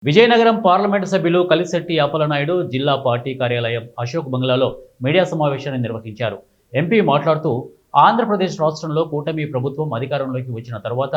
Vizianagaram parliament సభ్యులు కలిశెట్టి అప్పలనాయుడు జిల్లా party కార్యాలయం అశోక్ బంగ్లాలో మీడియా సమావేశాన్ని నిర్వహించారు. ఎంపీ మాట్లాడుతూ ఆంధ్రప్రదేశ్ రాష్ట్రంలో కూటమి ప్రభుత్వం అధికారంలోకి వచ్చిన తర్వాత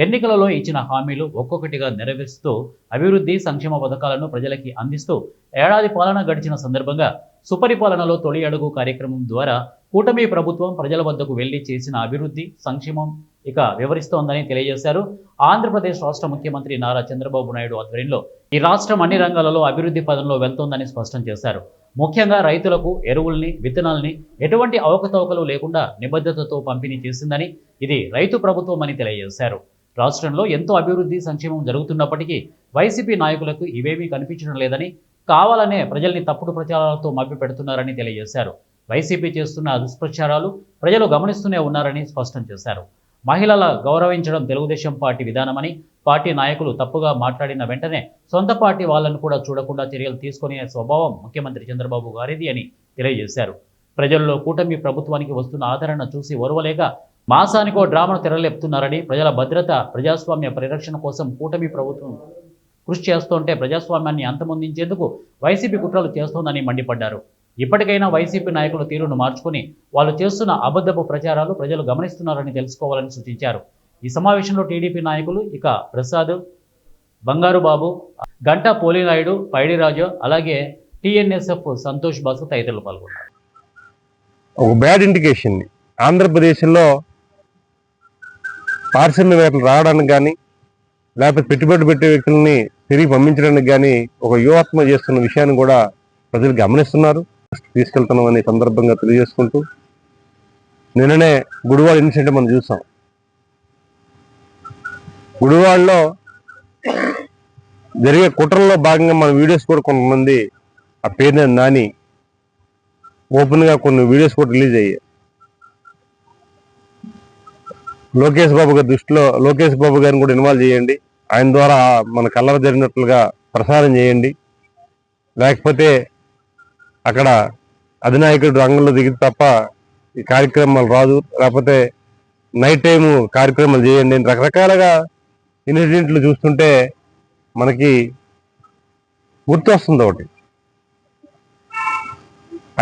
ఎన్నికలలో ఇచ్చిన హామీలు ఒక్కొక్కటిగా నెరవేరుస్తూ అభివృద్ధి సంక్షేమ పథకాలను ప్రజలకి అందిస్తూ ఏడాది పాలన గడిచిన సందర్భంగా సుపరిపాలనలో తొలి అడుగు కార్యక్రమం ద్వారా కూటమి ప్రభుత్వం ప్రజల వద్దకు వెళ్లి చేసిన అభివృద్ధి సంక్షేమం ఇక వివరిస్తోందని తెలియజేశారు. ఆంధ్రప్రదేశ్ రాష్ట్ర ముఖ్యమంత్రి నారా చంద్రబాబు నాయుడు ఆధ్వర్యంలో ఈ రాష్ట్రం అన్ని రంగాలలో అభివృద్ధి పదంలో వెళ్తోందని స్పష్టం చేశారు. ముఖ్యంగా రైతులకు ఎరువుల్ని విత్తనాల్ని ఎటువంటి అవకతవకలు లేకుండా నిబద్ధతతో పంపిణీ చేసిందని, ఇది రైతు ప్రభుత్వం అని తెలియజేశారు. రాష్ట్రంలో ఎంతో అభివృద్ధి సంక్షేమం జరుగుతున్నప్పటికీ వైసీపీ నాయకులకు ఇవేమీ కనిపించడం లేదని, కావాలనే ప్రజల్ని తప్పుడు ప్రచారాలతో మభ్యపెడుతున్నారని తెలియజేశారు. వైసీపీ చేస్తున్న దుష్ప్రచారాలు ప్రజలు గమనిస్తూనే ఉన్నారని స్పష్టం చేశారు. మహిళల గౌరవించడం తెలుగుదేశం పార్టీ విధానమని, పార్టీ నాయకులు తప్పుగా మాట్లాడిన వెంటనే సొంత పార్టీ వాళ్లను కూడా చూడకుండా చర్యలు తీసుకునే స్వభావం ముఖ్యమంత్రి చంద్రబాబు గారిది అని తెలియజేశారు. ప్రజల్లో కూటమి ప్రభుత్వానికి వస్తున్న ఆదరణ చూసి ఓర్వలేక మాసానికో డ్రామాను తెరలేపుతున్నారని, ప్రజల భద్రత ప్రజాస్వామ్య పరిరక్షణ కోసం కూటమి ప్రభుత్వం కృషి చేస్తుంటే ప్రజాస్వామ్యాన్ని అంతమొందించేందుకు వైసీపీ కుట్రలు చేస్తోందని మండిపడ్డారు. ఇప్పటికైనా వైసీపీ నాయకుల తీరును మార్చుకుని వాళ్ళు చేస్తున్న అబద్ధపు ప్రచారాలు ప్రజలు గమనిస్తున్నారని తెలుసుకోవాలని సూచించారు. ఈ సమావేశంలో టీడీపీ నాయకులు ఇక ప్రసాద్, బంగారు బాబు, గంటా పోలినాయుడు, పైడిరాజు, అలాగే టీఎన్ఎస్ఎఫ్ సంతోష్ బాసు తదితరులు పాల్గొన్నారు. ఒక బ్యాడ్ ఇండికేషన్ ఆంధ్రప్రదేశ్లో పారిశ్రామికవేత్తలు రావడానికి కానీ, లేకపోతే పెట్టుబడి పెట్టే వ్యక్తుల్ని తిరిగి పంపించడానికి కానీ ఒక వ్యూహాత్మక చేస్తున్న విషయాన్ని కూడా ప్రజలు గమనిస్తున్నారు, తీసుకెళ్తున్నామని సందర్భంగా తెలియజేసుకుంటూ, నిన్ననే గుడివాడ ఇన్సిడెంట్ మనం చూసాం. గుడివాడలో జరిగే కుట్రల్లో భాగంగా మన వీడియోస్ కూడా కొంతమంది ఆ పేరుని నాని ఓపెన్గా కొన్ని వీడియోస్ కూడా రిలీజ్ అయ్యాయి. లోకేష్ బాబు గారిని కూడా ఇన్వాల్వ్ చేయండి, ఆయన ద్వారా మన కళ్ళర జరిగినట్లుగా ప్రసారం చేయండి, లేకపోతే అక్కడ అధినాయకుడు రంగంలో దిగితే తప్ప ఈ కార్యక్రమాలు రాదు, లేకపోతే నైట్ టైం కార్యక్రమాలు చేయండి. రకరకాలుగా ఇన్సిడెంట్లు చూస్తుంటే మనకి గుర్తొస్తుంది ఒకటి.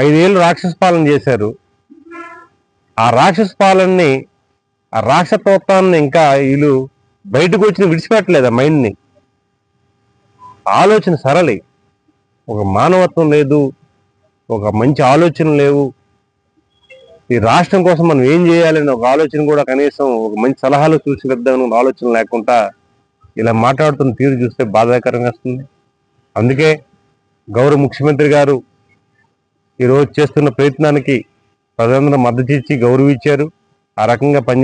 5 ఏళ్ళు రాక్షస పాలన చేశారు. ఆ రాక్షస పాలనని, ఆ రాక్షసత్వాన్ని ఇంకా వీళ్ళు బయటకు వచ్చిన విడిచిపెట్టలేదు. ఆ మైండ్ని, ఆలోచన సరళి, ఒక మానవత్వం లేదు, ఒక మంచి ఆలోచన లేవు. ఈ రాష్ట్రం కోసం మనం ఏం చేయాలని ఒక ఆలోచన కూడా, కనీసం ఒక మంచి సలహాలు చూసి వెద్దామని ఆలోచన లేకుండా ఇలా మాట్లాడుతున్న తీరు చూస్తే బాధాకరంగా వస్తుంది. అందుకే గౌరవ ముఖ్యమంత్రి గారు ఈరోజు చేస్తున్న ప్రయత్నానికి ప్రజలందరూ మద్దతు ఇచ్చి గౌరవించారు. ఆ రకంగా